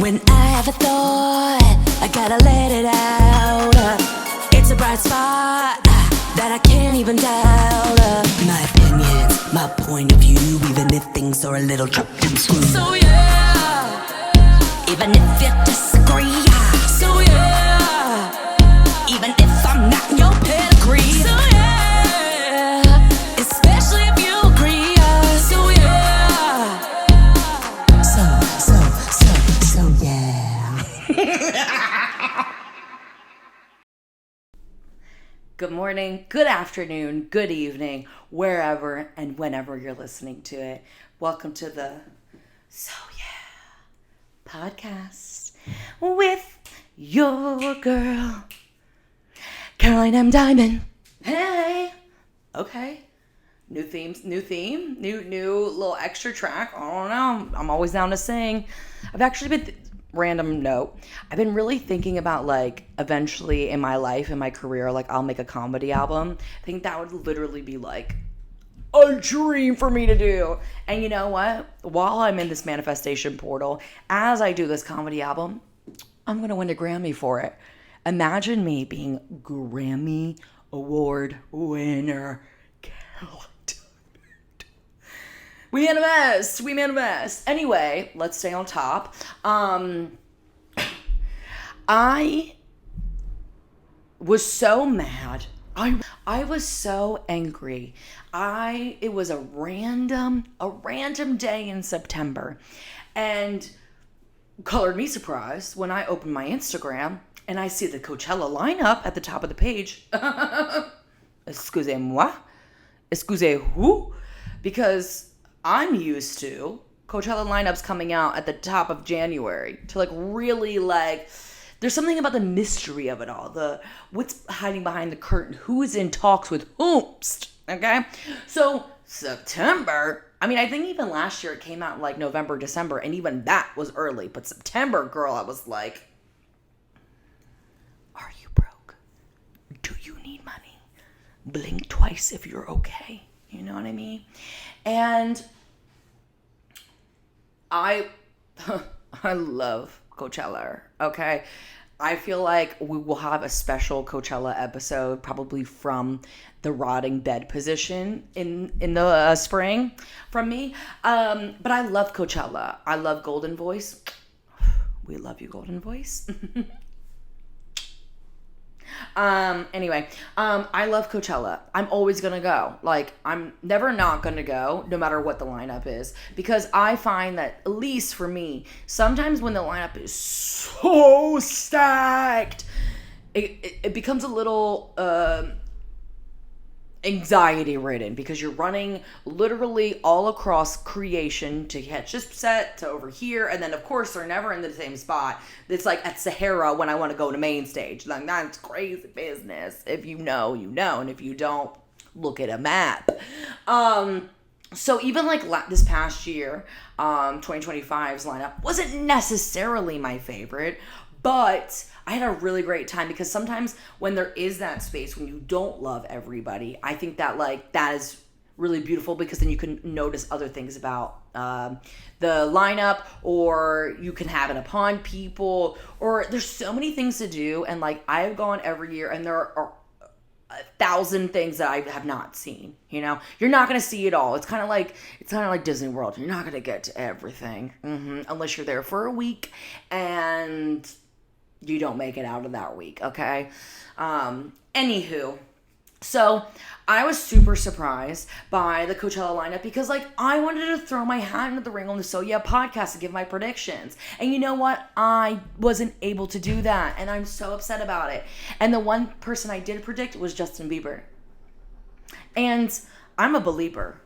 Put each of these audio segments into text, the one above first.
When I have a thought, I gotta let it out. It's a bright spot that I can't even doubt. My opinions, my point of view, even if things are a little chopped and screwed. So yeah, even if you disagree. So yeah, even if I'm not in your pedigree. So yeah, especially if you agree. So yeah, so yeah. Good morning, good afternoon, good evening, wherever and whenever you're listening to it. Welcome to the So Yeah podcast with your girl, Caroline M. Diamond. Hey. Okay. New theme, new little extra track. I don't know. I'm always down to sing. I've actually been... Random note, I've been really thinking about, like, eventually in my life, in my career, like, I'll make a comedy album. I think that would literally be, like, a dream for me to do. And you know what? While I'm in this manifestation portal, as I do this comedy album, I'm going to win a Grammy for it. Imagine me being Grammy Award winner. We manifest. Anyway, let's stay on top. I was so mad. I was so angry. It was a random day in September, and colored me surprised when I opened my Instagram and I see the Coachella lineup at the top of the page. Excusez-moi? Excusez-who? Because I'm used to Coachella lineups coming out at the top of January to, like, really, like, there's something about the mystery of it all, the what's hiding behind the curtain, who is in talks with whomst, okay? So September, I mean, I think even last year it came out in, like, November, December, and even that was early, but September, girl, I was like, are you broke? Do you need money? Blink twice if you're okay. You know what I mean? And I love Coachella, okay? I feel like we will have a special Coachella episode probably from the rotting bed position in the spring from me. But I love Coachella. I love Golden Voice. We love you, Golden Voice. Anyway, I love Coachella. I'm always gonna go. Like, I'm never not gonna go, no matter what the lineup is, because I find that, at least for me, sometimes when the lineup is so stacked, it becomes a little, anxiety ridden, because you're running literally all across creation to catch this set to over here, and then of course they're never in the same spot. It's like at Sahara when I want to go to main stage. Like, that's crazy business. If you know, you know, and if you don't, look at a map. So even like this past year, 2025's lineup wasn't necessarily my favorite, but I had a really great time, because sometimes when there is that space, when you don't love everybody, I think that, like, that is really beautiful, because then you can notice other things about the lineup, or you can have it upon people, or there's so many things to do. And, like, I've gone every year and there are 1,000 things that I have not seen. You know, you're not going to see it all. It's kind of like Disney World. You're not going to get to everything unless you're there for a week and you don't make it out of that week, okay? Anywho, so I was super surprised by the Coachella lineup, because, like, I wanted to throw my hat into the ring on the So Yeah podcast to give my predictions. And you know what? I wasn't able to do that, and I'm so upset about it. And the one person I did predict was Justin Bieber. And I'm a believer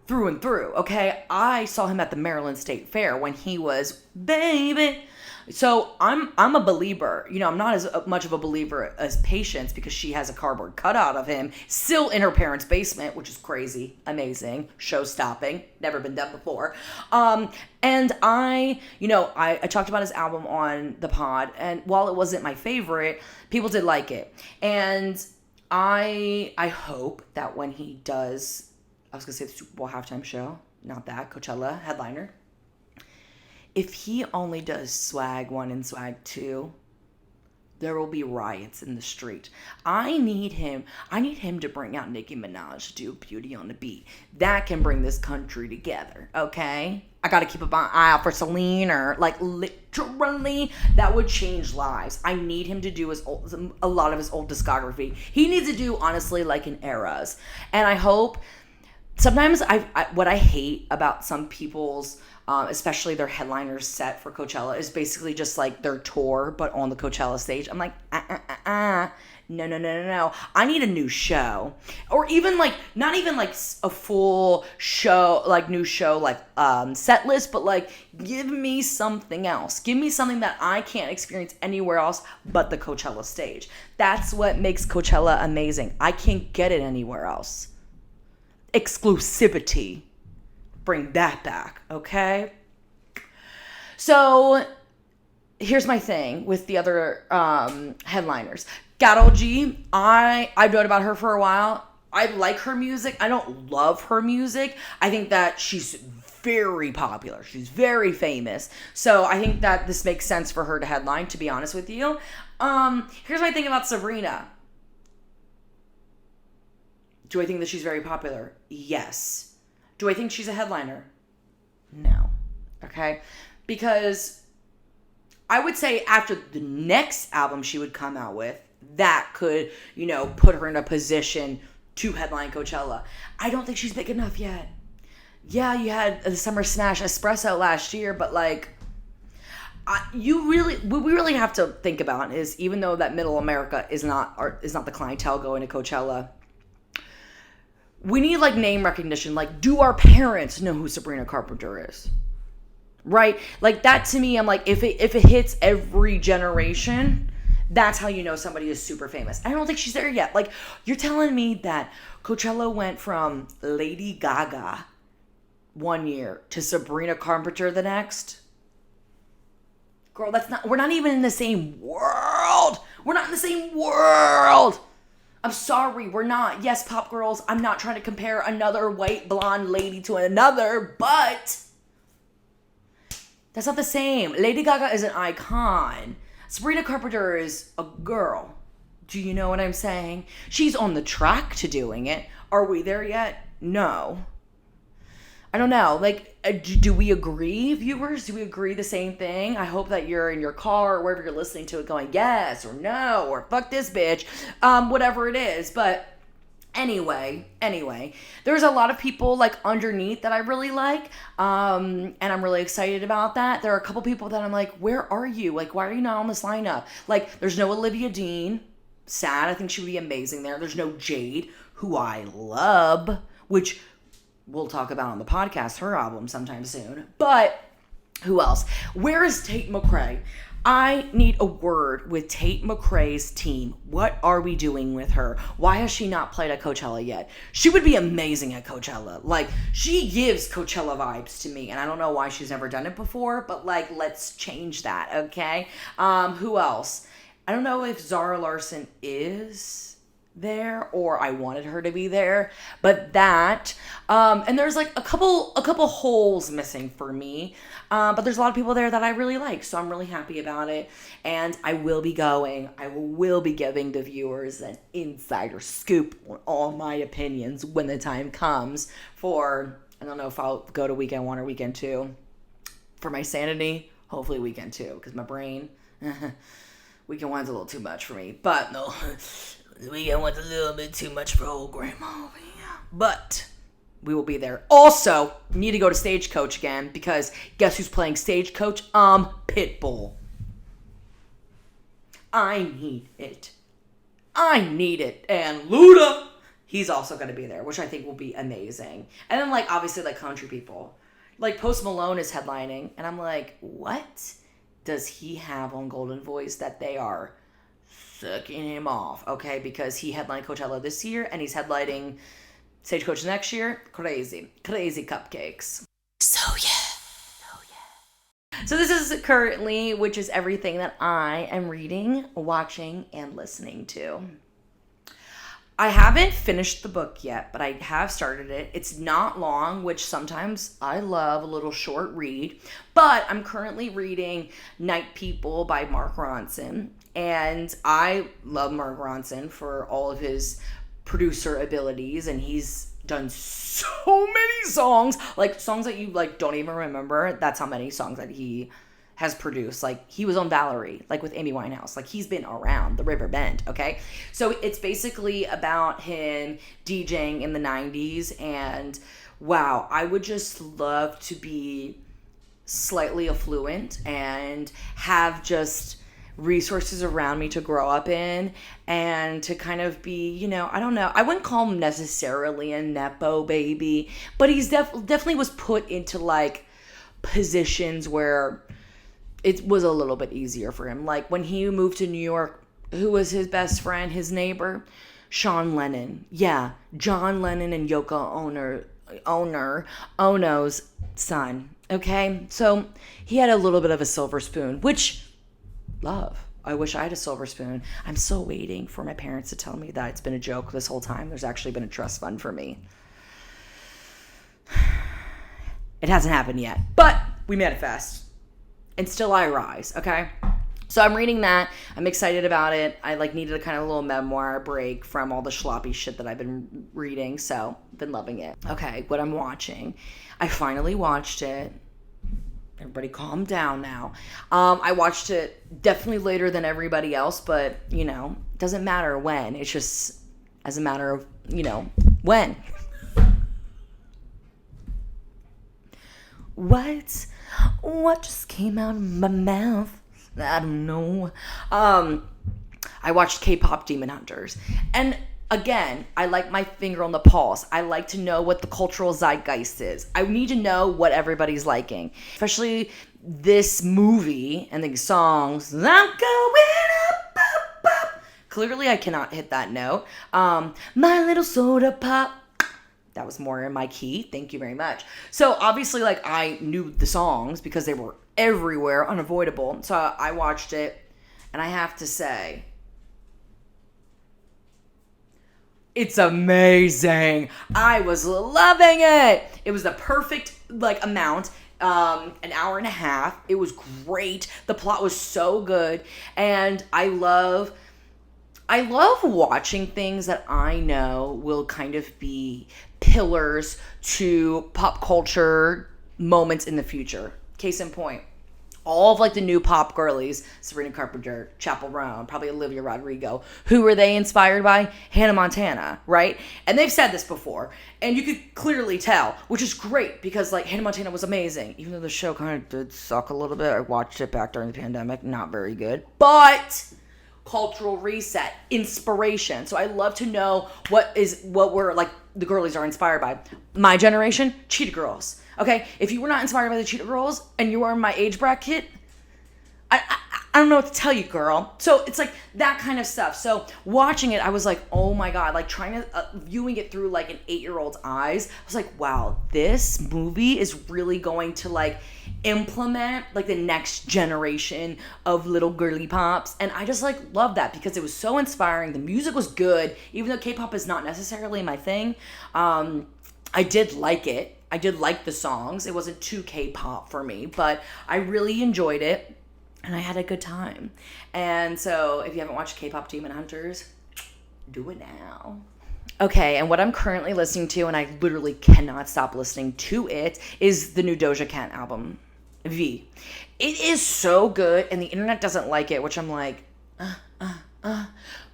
through and through, okay? I saw him at the Maryland State Fair when he was baby. So I'm a believer. You know, I'm not as much of a believer as Patience, because she has a cardboard cutout of him still in her parents' basement, which is crazy, amazing, show-stopping, never been done before. And I talked about his album on the pod, and while it wasn't my favorite, people did like it. And I hope that when he does, I was going to say the Super Bowl halftime show, not that, Coachella headliner, if he only does swag 1 and swag 2, there will be riots in the street. I need him to bring out Nicki Minaj to do Beauty on the Beat. That can bring this country together, okay? I gotta keep an eye out for Celine, or like literally, that would change lives. I need him to do a lot of his old discography. He needs to do, honestly, like an Eras. And I hope, sometimes what I hate about some people's, especially their headliners set for Coachella, is basically just like their tour, but on the Coachella stage. I'm like, no. I need a new show, or even like, not even like a full show, like new show, like set list, but like, give me something else. Give me something that I can't experience anywhere else but the Coachella stage. That's what makes Coachella amazing. I can't get it anywhere else. Exclusivity. Bring that back, okay? So here's my thing with the other headliners. Karol G, I've known about her for a while. I like her music. I don't love her music. I think that she's very popular. She's very famous. So I think that this makes sense for her to headline, to be honest with you. Here's my thing about Sabrina. Do I think that she's very popular? Yes. Do I think she's a headliner? No. Okay? Because I would say after the next album she would come out with, that could, put her in a position to headline Coachella. I don't think she's big enough yet. Yeah, you had the Summer Smash Espresso last year, but like, what we really have to think about is, even though that Middle America is not the clientele going to Coachella, we need like name recognition. Like, do our parents know who Sabrina Carpenter is? Right? Like, that to me, I'm like, if it hits every generation, that's how you know somebody is super famous. I don't think she's there yet. Like, you're telling me that Coachella went from Lady Gaga one year to Sabrina Carpenter the next? Girl, we're not even in the same world. We're not in the same world. I'm sorry, we're not. Yes, pop girls, I'm not trying to compare another white blonde lady to another, but that's not the same. Lady Gaga is an icon. Sabrina Carpenter is a girl. Do you know what I'm saying? She's on the track to doing it. Are we there yet? No. I don't know. Like, do we agree, viewers? Do we agree the same thing? I hope that you're in your car or wherever you're listening to it going, yes or no, or fuck this bitch, whatever it is. But anyway, there's a lot of people like underneath that I really like, and I'm really excited about that. There are a couple people that I'm like, where are you? Like, why are you not on this lineup? Like, there's no Olivia Dean. Sad. I think she would be amazing there. There's no Jade, who I love, which we'll talk about on the podcast, her album sometime soon. But who else? Where is Tate McRae? I need a word with Tate McRae's team. What are we doing with her? Why has she not played at Coachella yet? She would be amazing at Coachella. Like, she gives Coachella vibes to me, and I don't know why she's never done it before, but like, let's change that, okay? Who else? I don't know if Zara Larsson is there, or I wanted her to be there, but that, and there's like a couple holes missing for me, but there's a lot of people there that I really like, so I'm really happy about it, and I will be giving the viewers an insider scoop on all my opinions when the time comes for, I don't know if I'll go to weekend 1 or weekend 2, for my sanity, hopefully weekend 2, because my brain, weekend 1's a little too much for me, but no, the weekend was a little bit too much for old grandma over here. But we will be there. Also, need to go to Stagecoach again, because guess who's playing Stagecoach? Pitbull. I need it. And Luda, he's also going to be there, which I think will be amazing. And then, like, obviously, like, country people. Like, Post Malone is headlining. And I'm like, what does he have on Golden Voice that they are sucking him off, okay? Because he headlined Coachella this year, and he's headlining Stagecoach next year. Crazy cupcakes. So this is currently, which is everything that I am reading, watching, and listening to. I haven't finished the book yet, but I have started it. It's not long, which sometimes I love a little short read. But I'm currently reading Night People by Mark Ronson. And I love Mark Ronson for all of his producer abilities. And he's done so many songs. Like, songs that you, like, don't even remember. That's how many songs that he has produced. Like, he was on Valerie, like with Amy Winehouse. Like, he's been around the River Bend, okay? So it's basically about him DJing in the 90s, and wow, I would just love to be slightly affluent and have just resources around me to grow up in and to kind of be, you know, I don't know. I wouldn't call him necessarily a Nepo baby, but he's definitely was put into, like, positions where it was a little bit easier for him. Like, when he moved to New York, who was his best friend, his neighbor? Sean Lennon. Yeah, John Lennon and Yoko Ono's son. Okay? So he had a little bit of a silver spoon, which, love. I wish I had a silver spoon. I'm still waiting for my parents to tell me that it's been a joke this whole time. There's actually been a trust fund for me. It hasn't happened yet, but we manifest. And still I rise, okay? So I'm reading that. I'm excited about it. I, like, needed a kind of little memoir break from all the sloppy shit that I've been reading, so been loving it. Okay, what I'm watching. I finally watched it. Everybody calm down now. I watched it definitely later than everybody else, but, you know, it doesn't matter when. It's just as a matter of, you know, when. What just came out of my mouth? I don't know. I watched Kpop Demon Hunters. And again, I like my finger on the pulse. I like to know what the cultural zeitgeist is. I need to know what everybody's liking. Especially this movie and the songs. I'm going up, up, up. Clearly, I cannot hit that note. My little soda pop. That was more in my key. Thank you very much. So obviously, like, I knew the songs because they were everywhere, unavoidable. So I watched it, and I have to say, it's amazing. I was loving it. It was the perfect, like, amount. An hour and a half. It was great. The plot was so good, and I love watching things that I know will kind of be pillars to pop culture moments in the future. Case in point, all of, like, the new pop girlies, Sabrina Carpenter, Chappell Roan, probably Olivia Rodrigo. Who were they inspired by? Hannah Montana, right? And they've said this before, and you could clearly tell, which is great because, like, Hannah Montana was amazing, even though the show kind of did suck a little bit. I watched it back during the pandemic, not very good, but cultural reset, inspiration. So I love to know what we're, like, the girlies are inspired by. My generation, Cheetah Girls. Okay, if you were not inspired by the Cheetah Girls and you are in my age bracket, I don't know what to tell you, girl. So it's like that kind of stuff. So watching it, I was like, oh my God, like, trying to, viewing it through, like, an 8-year-old's eyes. I was like, wow, this movie is really going to, like, implement, like, the next generation of little girly pops. And I just, like, love that because it was so inspiring. The music was good, even though K-pop is not necessarily my thing. I did like it. I did like the songs. It wasn't too K-pop for me, but I really enjoyed it. And I had a good time. And so if you haven't watched Kpop Demon Hunters, do it now. Okay, and what I'm currently listening to, and I literally cannot stop listening to it, is the new Doja Cat album, V. It is so good, and the internet doesn't like it, which I'm like,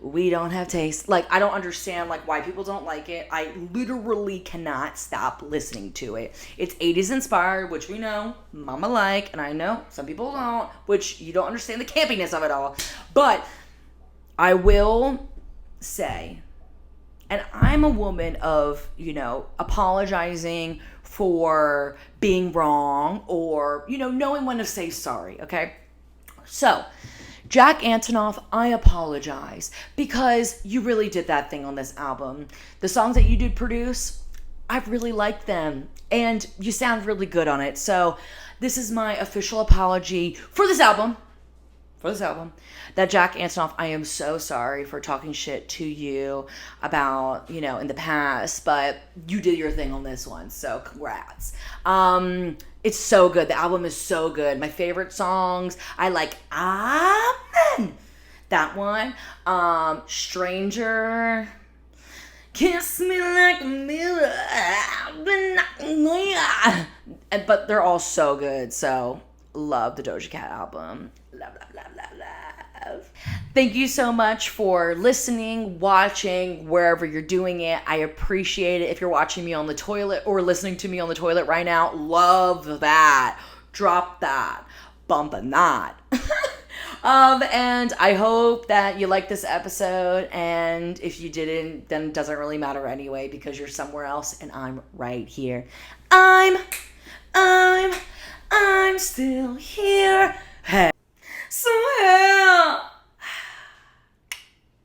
we don't have taste. Like, I don't understand, like, why people don't like it. I literally cannot stop listening to it. It's 80s inspired, which we know mama like, and I know some people don't, which you don't understand the campiness of it all. But I will say, and I'm a woman of, you know, apologizing for being wrong or, you know, knowing when to say sorry, okay? So, Jack Antonoff, I apologize because you really did that thing on this album. The songs that you did produce, I really liked them, and you sound really good on it. So this is my official apology for this album, for this album, that Jack Antonoff, I am so sorry for talking shit to you about, you know, in the past, but you did your thing on this one, so congrats. It's so good. The album is so good. My favorite songs, I like Amen, that one. Stranger, Kiss Me Like a Mirror, but they're all so good, so love the Doja Cat album. Love, love, love, love, love. Thank you so much for listening, watching, wherever you're doing it. I appreciate it. If you're watching me on the toilet or listening to me on the toilet right now, love that. Drop that. Bump a knot. And I hope that you liked this episode. And if you didn't, then it doesn't really matter anyway, because you're somewhere else and I'm right here. I'm still here. Hey. So